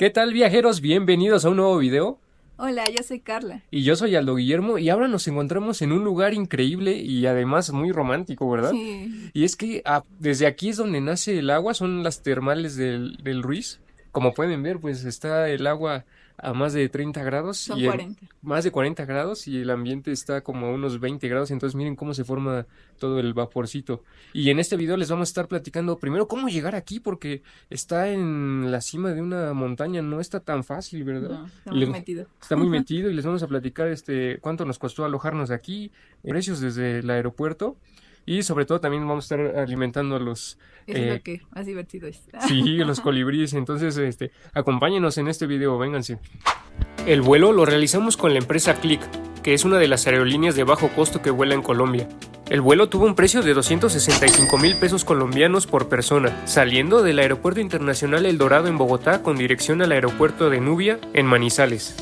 ¿Qué tal, viajeros? Bienvenidos a un nuevo video. Hola, yo soy Carla. Y yo soy Aldo Guillermo y ahora nos encontramos en un lugar increíble y además muy romántico, ¿verdad? Sí, Y es que desde aquí es donde nace el agua, son las termales del Ruiz. Como pueden ver, pues está el agua a más de 30 grados son y 40. más de 40 grados y el ambiente está como a unos 20 grados, entonces miren cómo se forma todo el vaporcito. Y en este video les vamos a estar platicando primero cómo llegar aquí porque está en la cima de una montaña, no está tan fácil, ¿verdad? No, está Y muy metido. está muy metido y les vamos a platicar cuánto nos costó alojarnos aquí, precios desde el aeropuerto y sobre todo también vamos a estar alimentando a los Eso es lo que más divertido es. sí, los colibríes. Entonces, acompáñenos en este video, vénganse. El vuelo lo realizamos con la empresa Click, que es una de las aerolíneas de bajo costo que vuela en Colombia. El vuelo tuvo un precio de 265,000 pesos colombianos por persona, saliendo del Aeropuerto Internacional El Dorado en Bogotá con dirección al aeropuerto de Nubia en Manizales,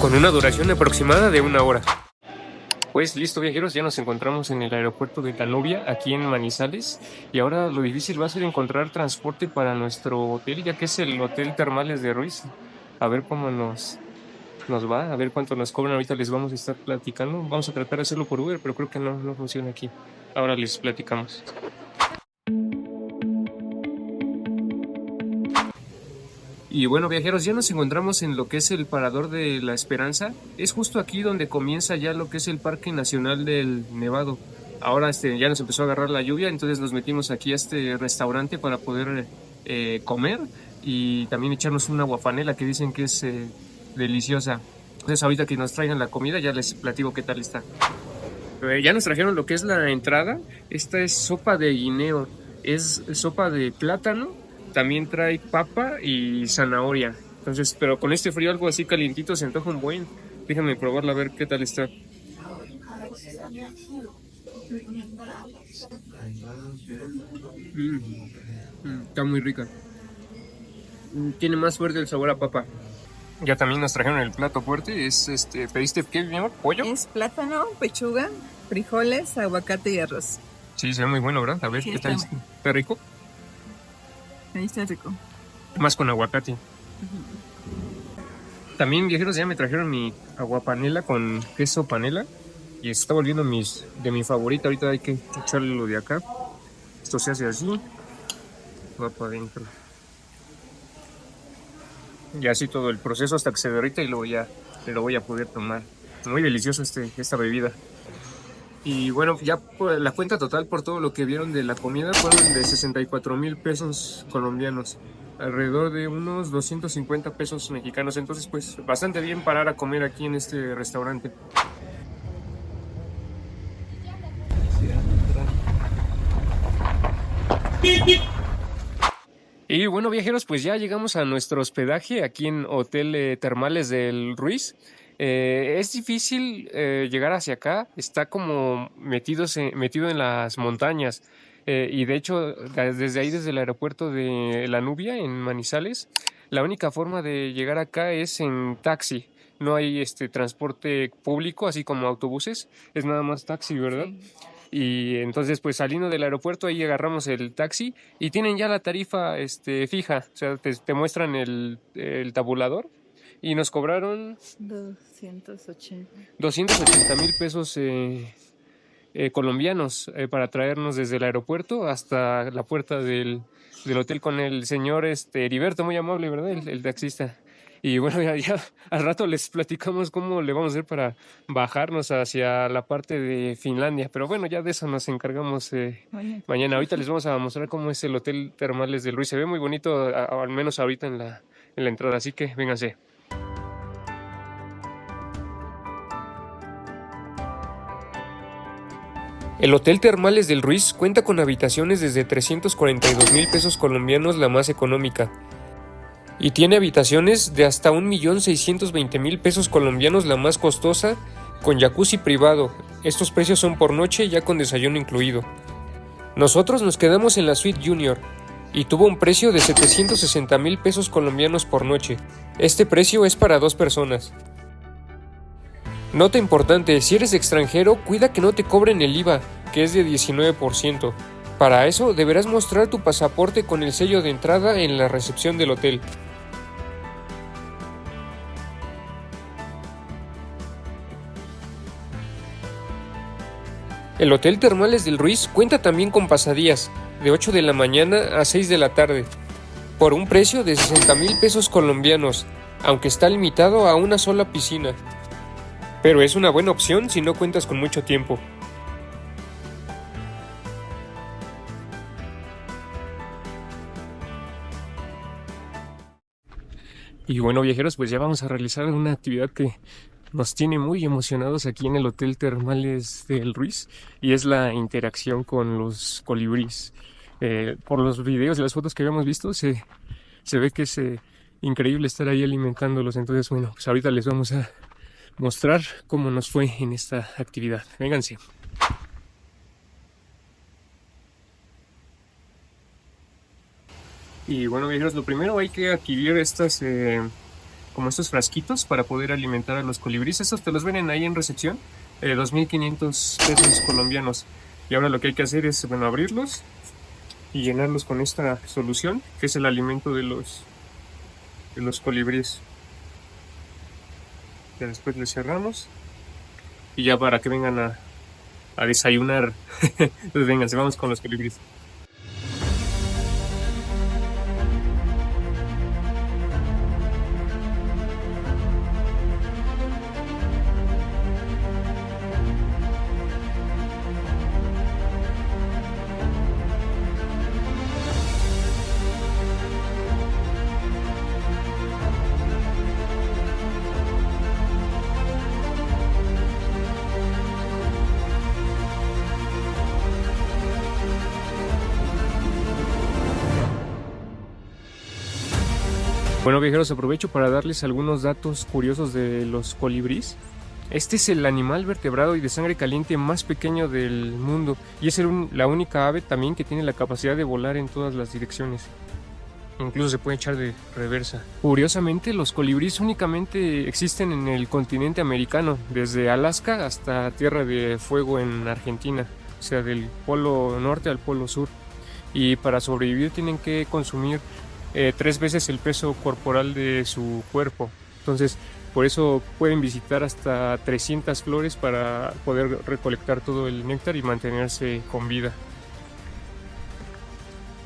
con una duración aproximada de 1 hora. Pues listo, viajeros, ya nos encontramos en el aeropuerto de La Nubia, aquí en Manizales, y ahora lo difícil va a ser encontrar transporte para nuestro hotel, ya que es el Hotel Termales de Ruiz. A ver cómo nos va, a ver cuánto nos cobran. Ahorita les vamos a estar platicando. Vamos a tratar de hacerlo por Uber, pero creo que no funciona aquí. Ahora les platicamos. Y bueno, viajeros, ya nos encontramos en lo que es el Parador de la Esperanza. Es justo aquí donde comienza ya lo que es el Parque Nacional del Nevado. Ahora ya nos empezó a agarrar la lluvia, entonces nos metimos aquí a este restaurante para poder comer y también echarnos una guapanela que dicen que es deliciosa. Entonces ahorita que nos traigan la comida ya les platico qué tal está. Ya nos trajeron lo que es la entrada. Esta es sopa de guineo, es sopa de plátano, también trae papa y zanahoria. Entonces, pero con este frío algo así calientito se antoja un buen. Déjame probarla a ver qué tal está. Está muy rica. Tiene más fuerte el sabor a papa. Ya también nos trajeron el plato fuerte. ¿Pediste qué, mi amor? ¿Pollo? Es plátano, pechuga, frijoles, aguacate y arroz. Sí, se ve muy bueno, ¿verdad? A ver, Sí, ¿qué tal? ¿Está rico? Ahí está rico. Más con aguacate. También, viajeros, ya me trajeron mi aguapanela con queso panela. Y se está volviendo de mi favorita. Ahorita hay que echarle lo de acá. Esto se hace así. Va para adentro. Y así todo el proceso hasta que se derrita y luego ya lo voy a poder tomar. Muy delicioso esta bebida. Y bueno, ya la cuenta total por todo lo que vieron de la comida fueron de 64,000 pesos colombianos. Alrededor de unos 250 pesos mexicanos. Entonces, pues, bastante bien parar a comer aquí en este restaurante. Y bueno, viajeros, pues ya llegamos a nuestro hospedaje aquí en Hotel Termales del Ruiz. Es difícil llegar hacia acá, está como metido en las montañas. Y de hecho, desde ahí, desde el aeropuerto de La Nubia, en Manizales, la única forma de llegar acá es en taxi. No hay transporte público, así como autobuses, es nada más taxi, ¿verdad? Sí. Y entonces, pues saliendo del aeropuerto, ahí agarramos el taxi y tienen ya la tarifa fija. O sea, te muestran el tabulador y nos cobraron 280. 280,000 pesos colombianos para traernos desde el aeropuerto hasta la puerta del hotel con el señor Heriberto, muy amable, ¿verdad? El taxista. Y bueno, ya al rato les platicamos cómo le vamos a hacer para bajarnos hacia la parte de Finlandia. Pero bueno, ya de eso nos encargamos mañana. Ahorita les vamos a mostrar cómo es el Hotel Termales del Ruiz. Se ve muy bonito, al menos ahorita en la entrada. Así que vénganse. El Hotel Termales del Ruiz cuenta con habitaciones desde 342,000 pesos colombianos, la más económica. Y tiene habitaciones de hasta 1,620,000 pesos colombianos, la más costosa, con jacuzzi privado. Estos precios son por noche, ya con desayuno incluido. Nosotros nos quedamos en la Suite Junior y tuvo un precio de 760,000 pesos colombianos por noche. Este precio es para 2 personas. Nota importante, si eres extranjero, cuida que no te cobren el IVA, que es de 19%. Para eso deberás mostrar tu pasaporte con el sello de entrada en la recepción del hotel. El Hotel Termales del Ruiz cuenta también con pasadías de 8 de la mañana a 6 de la tarde, por un precio de 60,000 pesos colombianos, aunque está limitado a una sola piscina. Pero es una buena opción si no cuentas con mucho tiempo. Y bueno, viajeros, pues ya vamos a realizar una actividad que nos tiene muy emocionados aquí en el Hotel Termales del Ruiz, y es la interacción con los colibríes. Por los videos y las fotos que habíamos visto, se ve que es increíble estar ahí alimentándolos. Entonces, bueno, pues ahorita les vamos a mostrar cómo nos fue en esta actividad. Vénganse. Y bueno, viajeros, lo primero hay que adquirir como estos frasquitos para poder alimentar a los colibríes. Estos te los venden ahí en recepción, 2,500 pesos colombianos. Y ahora lo que hay que hacer es, bueno, abrirlos y llenarlos con esta solución, que es el alimento de los colibríes. Ya después les cerramos y ya para que vengan a desayunar. Entonces vénganse, vamos con los colibríes. Bueno, viajeros, aprovecho para darles algunos datos curiosos de los colibríes. Este es el animal vertebrado y de sangre caliente más pequeño del mundo, y es la única ave también que tiene la capacidad de volar en todas las direcciones. Incluso se puede echar de reversa. Curiosamente, los colibríes únicamente existen en el continente americano, desde Alaska hasta Tierra de Fuego en Argentina, o sea, del polo norte al polo sur. Y para sobrevivir tienen que consumir 3 veces el peso corporal de su cuerpo. Entonces, por eso pueden visitar hasta 300 flores para poder recolectar todo el néctar y mantenerse con vida.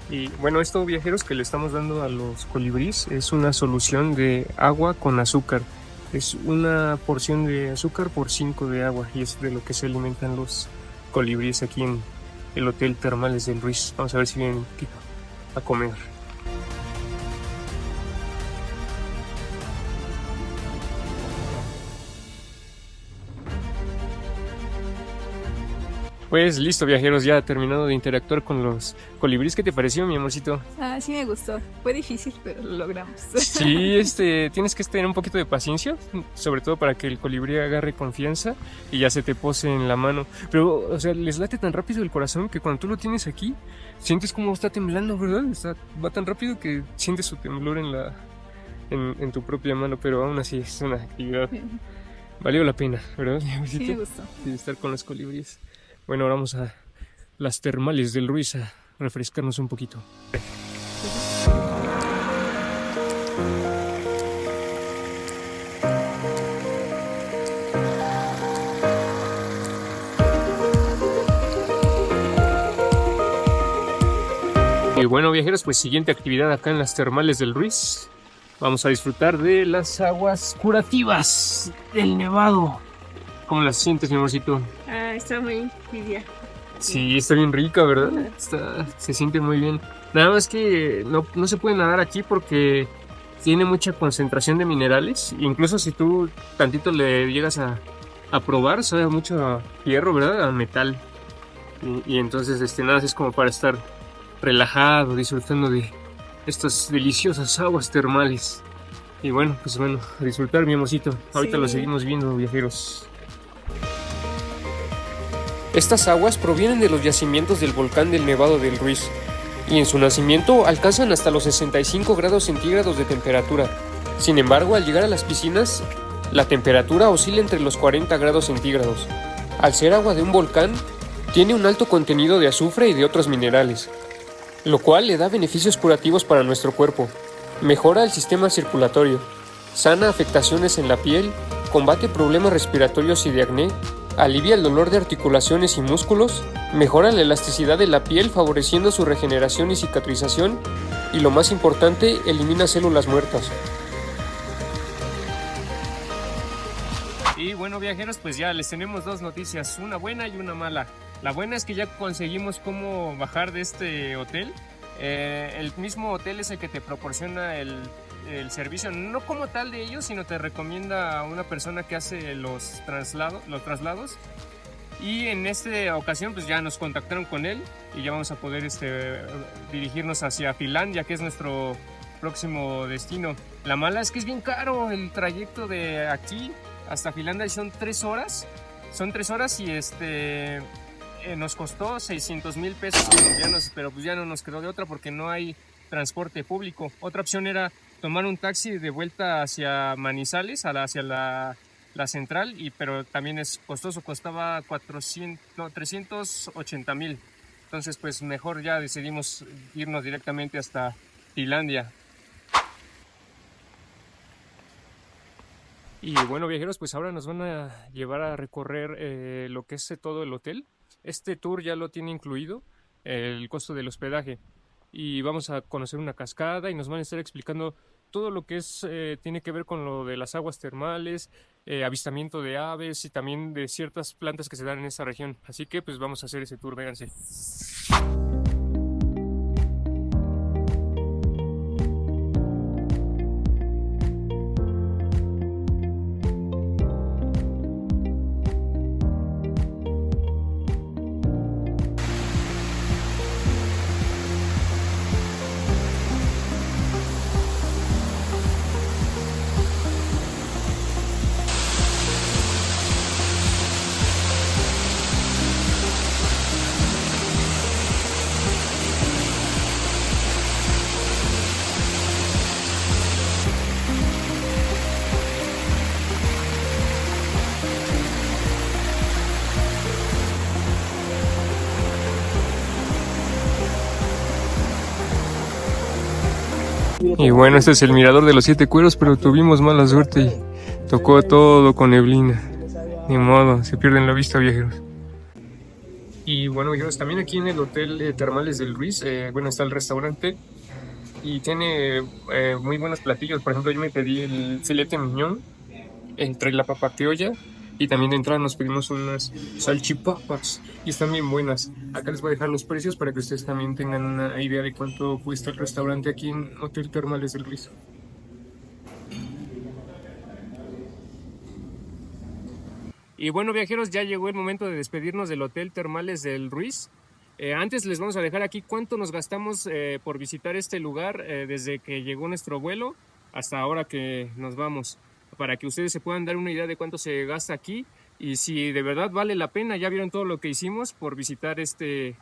Y bueno, esto, viajeros, que le estamos dando a los colibríes es una solución de agua con azúcar. Es una porción de azúcar por 5 de agua, y es de lo que se alimentan los colibríes aquí en el Hotel Termales del Ruiz. Vamos a ver si vienen aquí a comer. Pues listo, viajeros, ya terminado de interactuar con los colibríes. ¿Qué te pareció, mi amorcito? Ah, sí me gustó. Fue difícil, pero lo logramos. Sí, tienes que tener un poquito de paciencia, sobre todo para que el colibrí agarre confianza y ya se te pose en la mano. Pero, o sea, les late tan rápido el corazón que cuando tú lo tienes aquí, sientes como está temblando, ¿verdad? Va tan rápido que sientes su temblor en tu propia mano, pero aún así es una actividad. Valió la pena, ¿verdad, mi amorcito? Sí me gustó. Sí, estar con los colibríes. Bueno, ahora vamos a las Termales del Ruiz a refrescarnos un poquito. Y bueno, viajeros, pues siguiente actividad acá en las Termales del Ruiz. Vamos a disfrutar de las aguas curativas del Nevado. ¿Cómo las sientes, mi amorcito? Está muy tibia. Sí, está bien rica, ¿verdad? Se siente muy bien. Nada más que no se puede nadar aquí porque tiene mucha concentración de minerales. Incluso si tú tantito le llegas a probar, sabe mucho a hierro, ¿verdad? A metal. Y entonces nada más es como para estar relajado, disfrutando de estas deliciosas aguas termales. Y bueno, pues bueno, a disfrutar, mi amorcito. Ahorita lo seguimos viendo, viajeros. Estas aguas provienen de los yacimientos del volcán del Nevado del Ruiz, y en su nacimiento alcanzan hasta los 65 grados centígrados de temperatura. Sin embargo, al llegar a las piscinas, la temperatura oscila entre los 40 grados centígrados. Al ser agua de un volcán, tiene un alto contenido de azufre y de otros minerales, lo cual le da beneficios curativos para nuestro cuerpo. Mejora el sistema circulatorio, sana afectaciones en la piel, combate problemas respiratorios y de acné, alivia el dolor de articulaciones y músculos, mejora la elasticidad de la piel favoreciendo su regeneración y cicatrización, y lo más importante, elimina células muertas. Y bueno, viajeros, pues ya les tenemos dos noticias, una buena y una mala. La buena es que ya conseguimos cómo bajar de este hotel. El mismo hotel es el que te proporciona el servicio, no como tal de ellos, sino te recomienda a una persona que hace los traslados. Y en esta ocasión pues ya nos contactaron con él y ya vamos a poder dirigirnos hacia Finlandia, que es nuestro próximo destino. La mala es que es bien caro el trayecto de aquí hasta Finlandia, son 3 horas. Son 3 horas y nos costó 600,000 pesos colombianos, pero pues ya no nos quedó de otra porque no hay transporte público. Otra opción era tomar un taxi de vuelta hacia Manizales, hacia la central, pero también es costoso, costaba 380,000. Entonces pues mejor ya decidimos irnos directamente hasta Finlandia. Y bueno, viajeros, pues ahora nos van a llevar a recorrer lo que es todo el hotel. Este tour ya lo tiene incluido el costo del hospedaje, y vamos a conocer una cascada y nos van a estar explicando todo lo que tiene que ver con lo de las aguas termales, avistamiento de aves y también de ciertas plantas que se dan en esta región. Así que pues vamos a hacer ese tour, véanse. Y bueno, este es el mirador de los 7 cueros, pero tuvimos mala suerte y tocó todo con neblina. Ni modo, se pierden la vista, viajeros. Y bueno, viajeros, también aquí en el Hotel Termales del Ruiz, bueno, está el restaurante y tiene muy buenos platillos. Por ejemplo, yo me pedí el filete miñón entre la papa criolla, y también de entrada nos pedimos unas salchipapas y están bien buenas. Acá les voy a dejar los precios para que ustedes también tengan una idea de cuánto cuesta el restaurante aquí en Hotel Termales del Ruiz. Y bueno, viajeros, ya llegó el momento de despedirnos del Hotel Termales del Ruiz. Antes les vamos a dejar aquí cuánto nos gastamos por visitar este lugar desde que llegó nuestro vuelo hasta ahora que nos vamos, para que ustedes se puedan dar una idea de cuánto se gasta aquí y si de verdad vale la pena. Ya vieron todo lo que hicimos por visitar este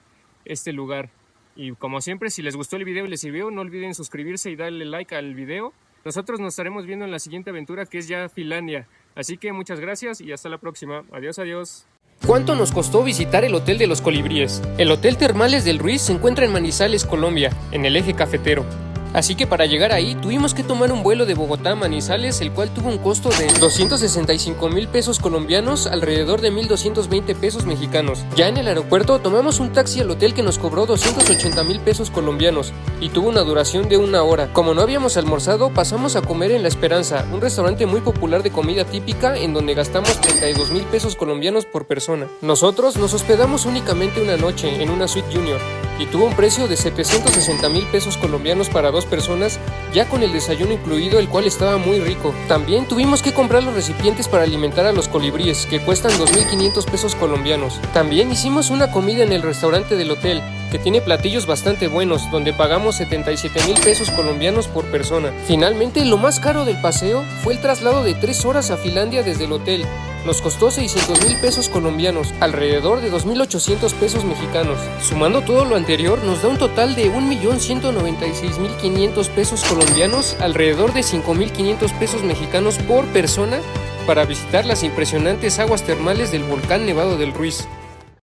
lugar. Y como siempre, si les gustó el video y les sirvió, no olviden suscribirse y darle like al video. Nosotros nos estaremos viendo en la siguiente aventura, que es ya Finlandia. Así que muchas gracias y hasta la próxima. Adiós, adiós. ¿Cuánto nos costó visitar el Hotel de los Colibríes? El Hotel Termales del Ruiz se encuentra en Manizales, Colombia, en el eje cafetero. Así que para llegar ahí tuvimos que tomar un vuelo de Bogotá a Manizales, el cual tuvo un costo de 265,000 pesos colombianos, alrededor de 1,220 pesos mexicanos. Ya en el aeropuerto tomamos un taxi al hotel que nos cobró 280,000 pesos colombianos y tuvo una duración de 1 hora. Como no habíamos almorzado, pasamos a comer en La Esperanza, un restaurante muy popular de comida típica en donde gastamos 32,000 pesos colombianos por persona. Nosotros nos hospedamos únicamente una noche en una suite junior y tuvo un precio de 760,000 pesos colombianos para 2 personas, ya con el desayuno incluido, el cual estaba muy rico. También tuvimos que comprar los recipientes para alimentar a los colibríes, que cuestan 2,500 pesos colombianos. También hicimos una comida en el restaurante del hotel, que tiene platillos bastante buenos, donde pagamos 77,000 pesos colombianos por persona. Finalmente, lo más caro del paseo fue el traslado de 3 horas a Finlandia desde el hotel. Nos costó 600,000 pesos colombianos, alrededor de 2,800 pesos mexicanos. Sumando todo lo anterior, nos da un total de 1,196,500 pesos colombianos, alrededor de 5,500 pesos mexicanos por persona, para visitar las impresionantes aguas termales del volcán Nevado del Ruiz.